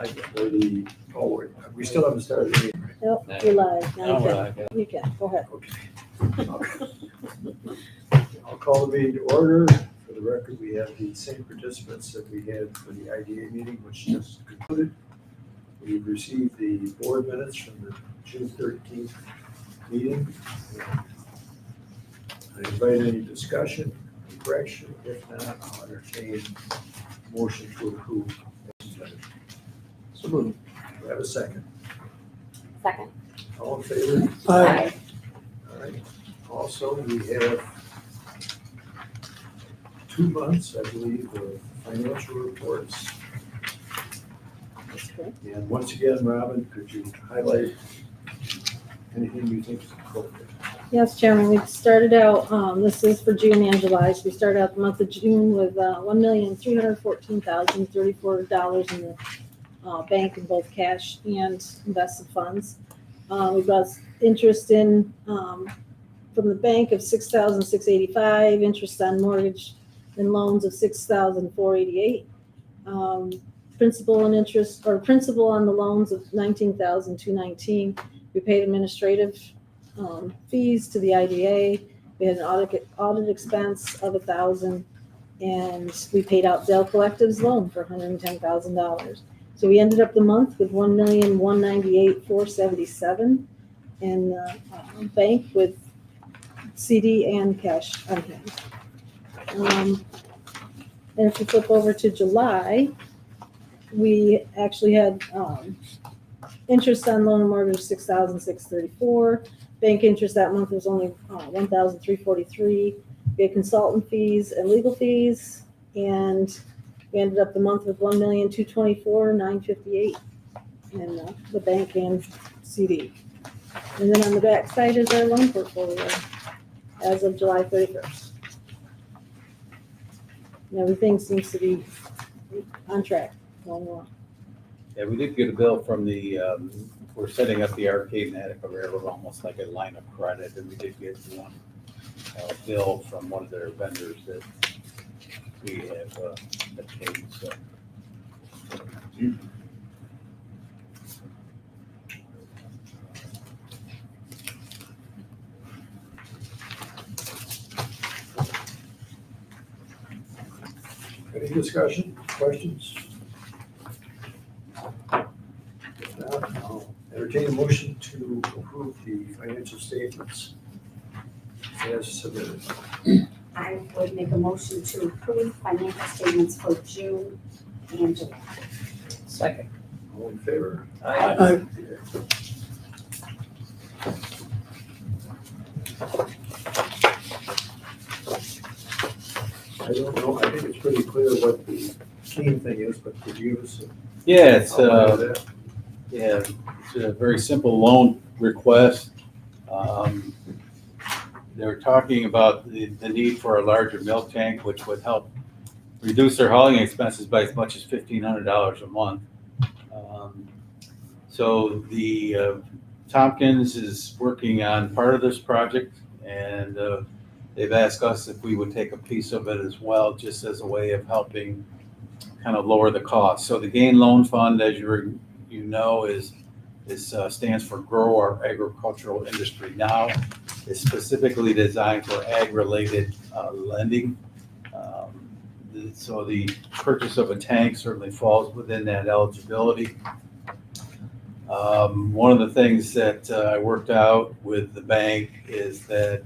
For the, oh, we still haven't started the meeting, right? Nope, you're live. Now Now we're you like, can. You can, go ahead. Okay. I'll call the meeting to order. For the record, we have the same participants that we had for the IDA meeting, which just concluded. We've received the board minutes from the June 13th meeting. I invite any discussion, correction. If not, I'll entertain motion to approve. So moved. Do I have a second? Second. All in favor? Aye. All right. Also, we have 2 months, I believe, of financial reports. That's good. And once again, Robin, could you highlight anything you think is appropriate? Yes, Chairman, we started out, this is for June and July, so we started out the month of June with $1,314,034 in the bank in both cash and invested funds. We got interest in from the bank of $6,685, interest on mortgage and loans of $6,488, principal and interest, or principal on the loans of $19,219. We paid administrative fees to the IDA. We had an audit expense of $1,000, and we paid out Dell Collective's loan for $110,000. So we ended up the month with $1,198,477 in the bank with CD and cash on hand. And if you flip over to July, we actually had interest on loan and mortgage $6,634. Bank interest that month was only $1,343. We had consultant fees and legal fees, and we ended up the month with $1,224,958 in the bank and CD. And then on the back side is our loan portfolio as of July 31st. And everything seems to be on track, going along. yeah, we did get a bill from the, we're setting up the arcade in Attica Railroad, almost like a line of credit, and we did get one bill from one of their vendors that we have paid, so. Any discussion, questions? If not, I'll entertain a motion to approve the financial statements as submitted. I would make a motion to approve financial statements for June and July. Second. All in favor? Aye. I don't know, I think it's pretty clear what the key thing is, but could you give us Yeah, it's, outline of that? yeah, it's a very simple loan request. They're talking about the need for a larger milk tank, which would help reduce their hauling expenses by as much as $1,500 a month. So the Tompkins is working on part of this project, and they've asked us if we would take a piece of it as well, just as a way of helping kind of lower the cost. So the Gain Loan Fund, as you know, stands for Grow Our Agricultural Industry Now. It's specifically designed for ag-related lending. So the purchase of a tank certainly falls within that eligibility. One of the things that I worked out with the bank is that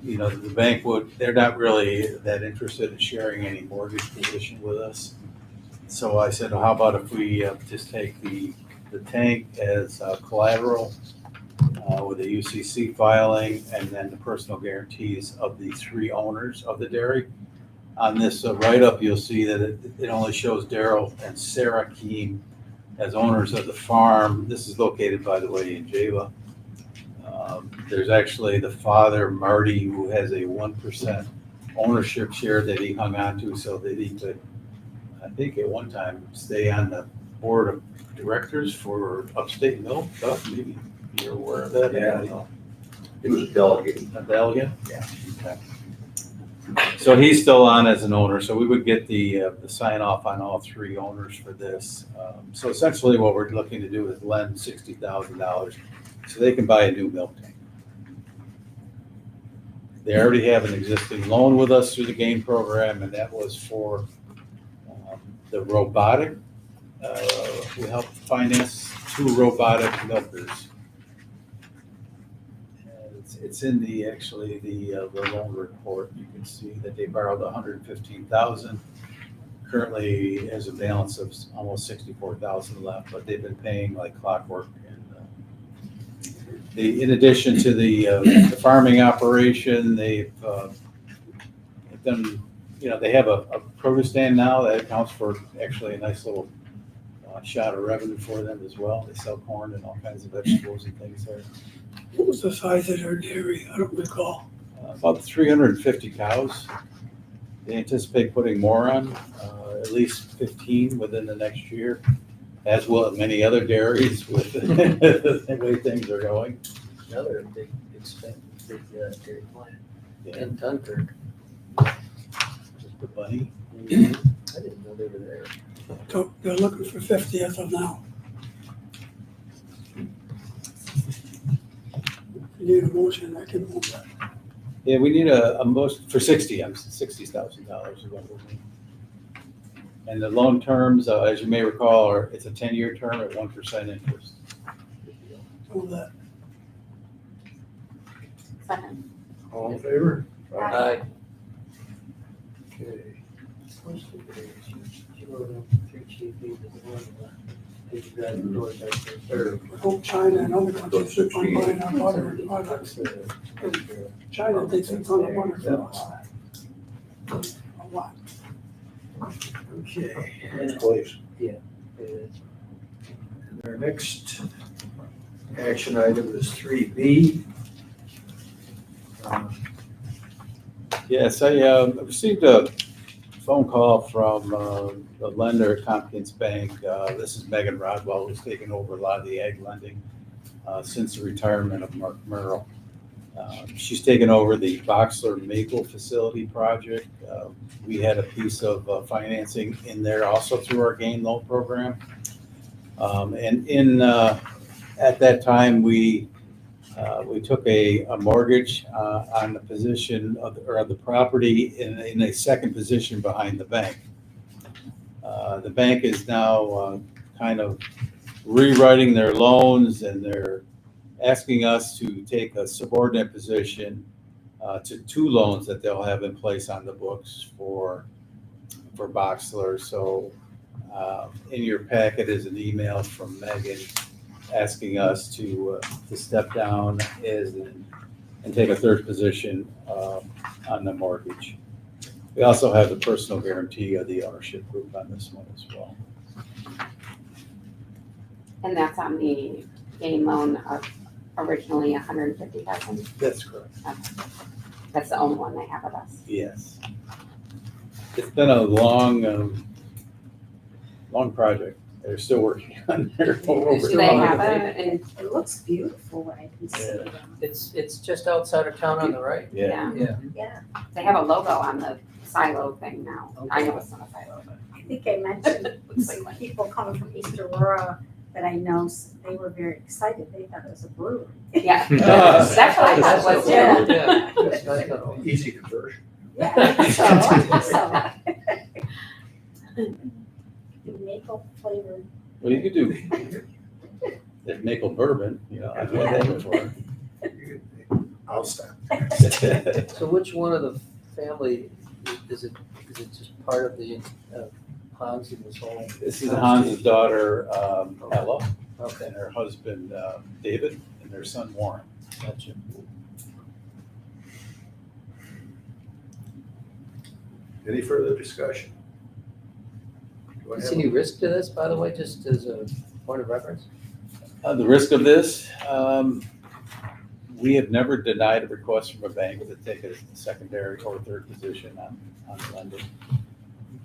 the bank they're not really that interested in sharing any mortgage position with us. So I said, well, how about if we just take the tank as collateral with a UCC filing, and then the personal guarantees of the 3 owners of the dairy. On this write-up, you'll see that it only shows Daryl and Sarah Keene as owners of the farm. This is located, by the way, in Java. There's actually the father, Marty, who has a 1% ownership share that he hung on to so that he could, I think at one time, stay on the board of directors for Upstate Milk. Maybe you're aware of that? Yeah, no. It was a delegate. A delegate? Yeah. Okay. So he's still on as an owner, so we would get the sign off on all three owners for this. So essentially what we're looking to do is lend $60,000 so they can buy a new milk tank. They already have an existing loan with us through the GAIN program, and that was for the robotic. We helped finance 2 robotic milkers. It's in the loan report. You can see that they borrowed $115,000. Currently has a balance of almost $64,000 left, but they've been paying like clockwork. And in addition to the farming operation, they've done, they have a produce stand now that accounts for actually a nice little shot of revenue for them as well. They sell corn and all kinds of vegetables and things there. What was the size of their dairy? I don't recall. About 350 cows. They anticipate putting more on, at least 15 within the next year, as will many other dairies with the way things are going. Another big dairy plant Yeah. in Dunkirk. Just the bunny. I didn't know they were there. So they're looking for 50 as of now. If you need a motion, I can move that. Yeah, we need a motion for $60,000 is what we'll need. And the loan terms, as you may recall, it's a 10-year term at 1% interest. Move that. Second. All in favor? Aye. Okay. She wrote down 3 cheap fees as one of the things you guys enjoyed back there. I hope China and other countries keep on buying our butter and products. China takes a ton of butter from us. A lot. Okay. Please. Yeah. It is. And our next action item is 3B. Yes, I received a phone call from the lender at Tompkins Bank. This is Megan Rodwell, who's taken over a lot of the ag lending since the retirement of Mark Merrill. She's taken over the Boxler Maple Facility project. We had a piece of financing in there also through our GAIN loan program. And at that time, we took a mortgage on the position of the property in a second position behind the bank. The bank is now kind of rewriting their loans, and they're asking us to take a subordinate position to 2 loans that they'll have in place on the books for Boxler. So in your packet is an email from Megan asking us to step down and take a third position on the mortgage. We also have the personal guarantee of the ownership group on this one as well. And that's on the GAIN loan of originally $150,000. That's correct. That's the only one they have with us. Yes. It's been a long project. They're still working on their Do they have it? and It looks beautiful when I can see Yeah. them. It's just outside of town on the right. Yeah. Yeah. Yeah, they have a logo on the silo thing now. I know it's not a silo, but I think I mentioned it looks like some one. people coming from East Aurora that I know, they were very excited. They thought it was a brewery. Yeah, that's what I thought was too. Yeah. It's nice though. Easy conversion. Yeah, I think so. Maple flavored. Well, you could do that maple bourbon, I've had that before. I'll stop. So which one of the family, is it just part of the Hans and his whole? This is Hans's daughter, Ella, Okay, and her husband, David, and their son, Warren. gotcha. Any further discussion? Do I Is have any risk to this, by the way, just as a point of reference? The risk of this, we have never denied a request from a bank to take a secondary or third position on lending.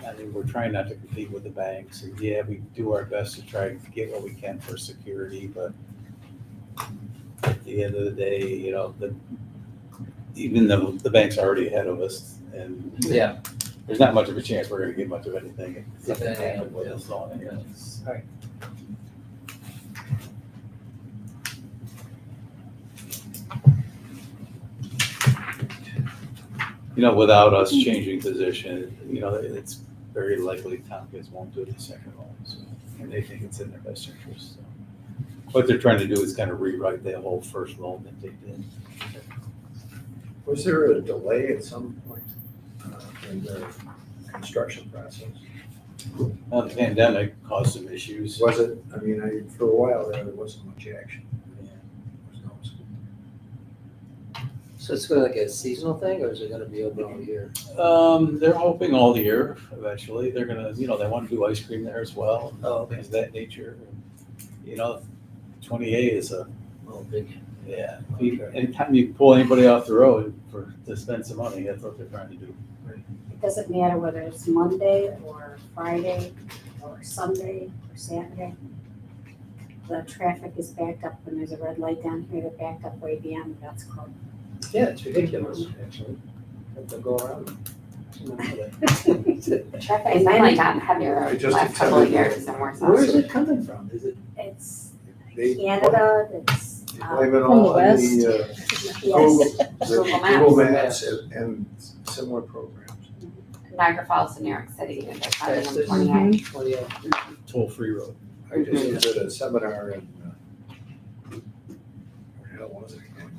I mean, we're trying not to compete with the banks, and yeah, we do our best to try to get what we can for security, but at the end of the day, even though the bank's already ahead of us, and Yeah. there's not much of a chance we're gonna get much of anything. If If something anything, happened with yeah. us on it. It's- Alright. You know, without us changing position, you know, it's very likely Tompkins won't do the second loan, so, and they think it's in their best interest, so. What they're trying to do is kind of rewrite that whole first loan that they did. Was there a delay at some point in the construction process? The pandemic caused some issues. Was it, I mean, for a while there wasn't much action. Yeah. It was noticeable. So it's gonna like a seasonal thing, or is it gonna be open all year? They're hoping all year eventually. They're gonna, you know, they want to do ice cream there as well, Oh, okay. things of that nature. You know, 28 is a, Oh, big. yeah, anytime you pull anybody off the road to spend some money, that's what they're trying to do. It doesn't matter whether it's Monday or Friday or Sunday or Saturday. The traffic is backed up when there's a red light down here, they're backed up way beyond that's called. Yeah, it's ridiculous, actually. Have to go around. Traffic has definitely gotten heavier I the just last couple of attended- years and worse. Where is it coming from? Is it? It's They Canada, it's, blame it From all the on west. the Google Google Maps. Maps and similar programs. Niagara Falls to New York City, they're finding them Fastest. 28. 28. Toll-free road. I just was at a seminar in, where the hell was it again?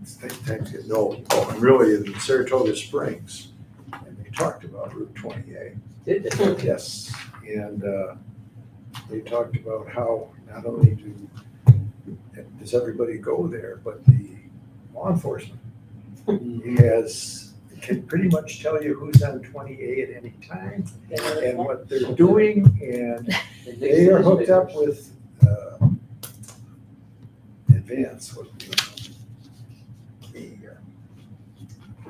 Was that? No, really in Saratoga Springs. And they talked about Route 28. Did they? Yes, and they talked about how not only does everybody go there, but the law enforcement can pretty much tell you who's on 28 at any time and what they're doing, and they are hooked up with the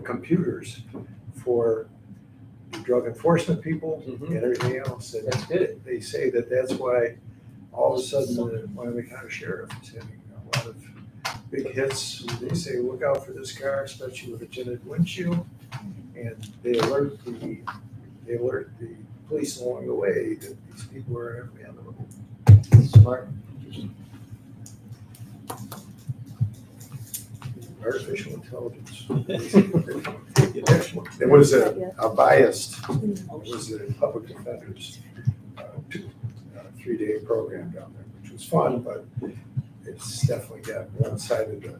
computers for the drug enforcement people Mhm. and everything else. And That's good. they say that that's why all of a sudden the Wyoming County Sheriff is having a lot of big hits. They say, look out for this car, especially with a tinted windshield. And they alert the police along the way that these people are on the road. Smart. Artificial intelligence. It was a biased, it was a public defender's 3-day program down there, which was fun, but it's definitely got one side of the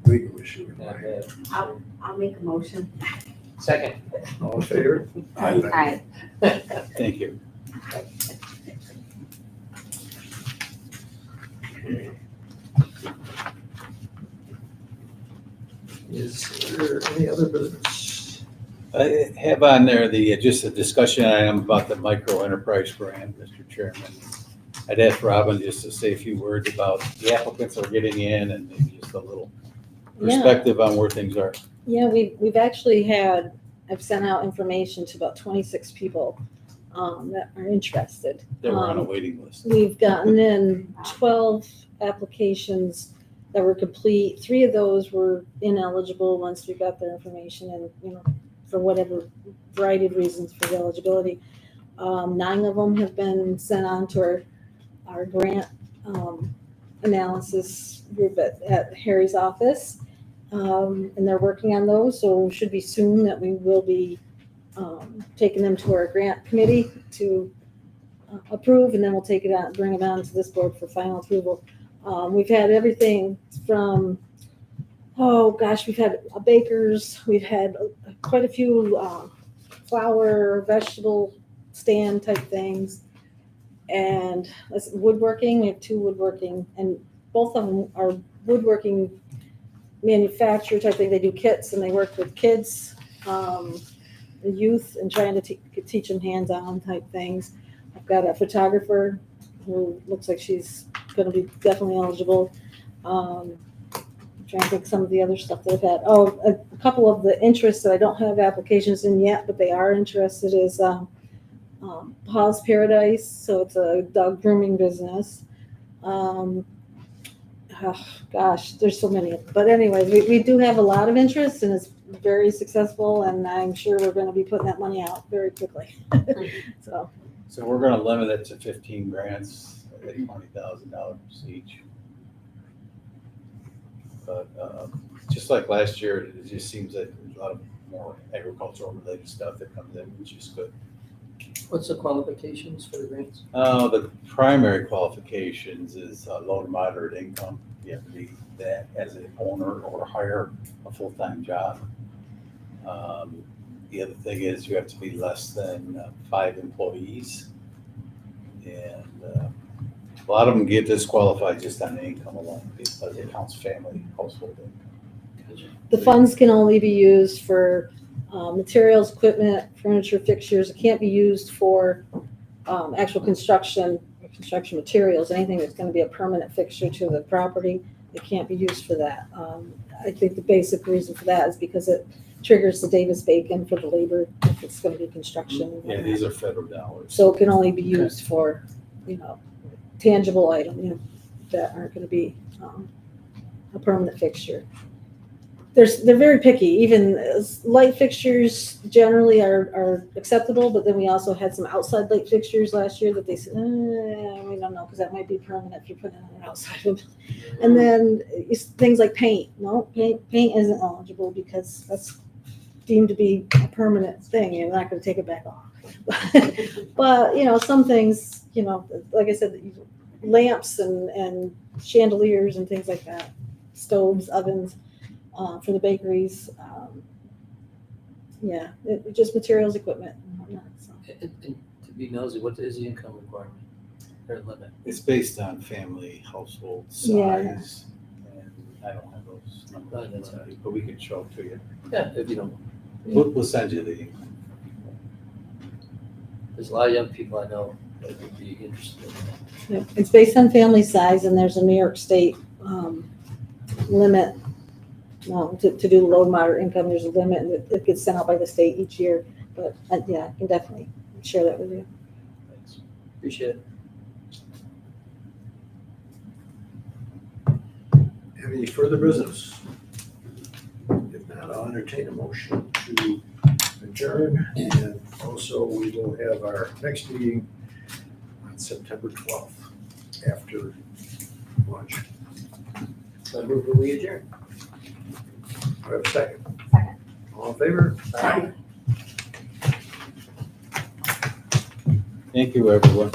legal issue in Not mind. bad. I'll make a motion. Second. All in favor? Aye. Thank you. Is there any other business? I have on there just a discussion item about the micro enterprise grant, Mr. Chairman. I'd ask Robin just to say a few words about the applicants that are getting in and maybe just a little perspective on where things are. Yeah, we've actually had, I've sent out information to about 26 people that are interested. They were on a waiting list. We've gotten in 12 applications that were complete. 3 of those were ineligible once we got their information and, for whatever variety of reasons for the eligibility. 9 of them have been sent on to our grant analysis group at Harry's office. And they're working on those, so it should be soon that we will be taking them to our grant committee to approve, and then we'll take it out, bring them on to this board for final approval. We've had everything from, we've had bakers, we've had quite a few flower, vegetable stand type things, and woodworking. We have 2 woodworking, and both of them are woodworking manufacturer type thing. They do kits and they work with kids, the youth, and trying to teach them hands-on type things. I've got a photographer who looks like she's going to be definitely eligible. I'm trying to think some of the other stuff that I've had. A couple of the interests that I don't have applications in yet, but they are interested is Paul's Paradise. So it's a dog grooming business. oh, gosh, there's so many. But anyways, we do have a lot of interest and it's very successful and I'm sure we're gonna be putting that money out very quickly. So, So we're gonna limit it to 15 grants at $20,000 each. But just like last year, it just seems that there's a lot of more agricultural related stuff that comes in, which is good. What's the qualifications for the grants? The primary qualifications is low to moderate income. You have to be that as an owner or hire a full-time job. The other thing is you have to be less than 5 employees. And a lot of them get disqualified just on the income alone because it counts family household income. the funds can only be used for materials, equipment, furniture, fixtures. It can't be used for actual construction materials, anything that's gonna be a permanent fixture to the property. It can't be used for that. I think the basic reason for that is because it triggers the Davis-Bacon for the labor if it's gonna be construction. Yeah, these are federal dollars. So it can only be used for, tangible items, that aren't gonna be a permanent fixture. They're very picky, even light fixtures generally are acceptable, but then we also had some outside light fixtures last year that they said, we don't know, because that might be permanent if you're putting it on an outside one. And then it's things like paint, paint isn't eligible because that's deemed to be a permanent thing, you're not gonna take it back off. But, some things, like I said, lamps and chandeliers and things like that, stoves, ovens, for the bakeries, just materials, equipment and whatnot, so. And to be nosy, what is the income requirement or limit? It's based on family household Yeah. size. And I don't have those Oh, numbers, that's all but we can show it to you. Yeah, if you don't, We'll send you the income. there's a lot of young people I know that would be interested in that. Yeah, it's based on family size and there's a New York State limit. To do low and moderate income, there's a limit and it gets sent out by the state each year. But I can definitely share that with you. Thanks. Appreciate it. Have any further business? If not, I'll entertain a motion to adjourn. And also, we will have our next meeting on September 12th after lunch. So move that we adjourn. Do I have a second? Second. All in favor? Aye. Thank you, everyone.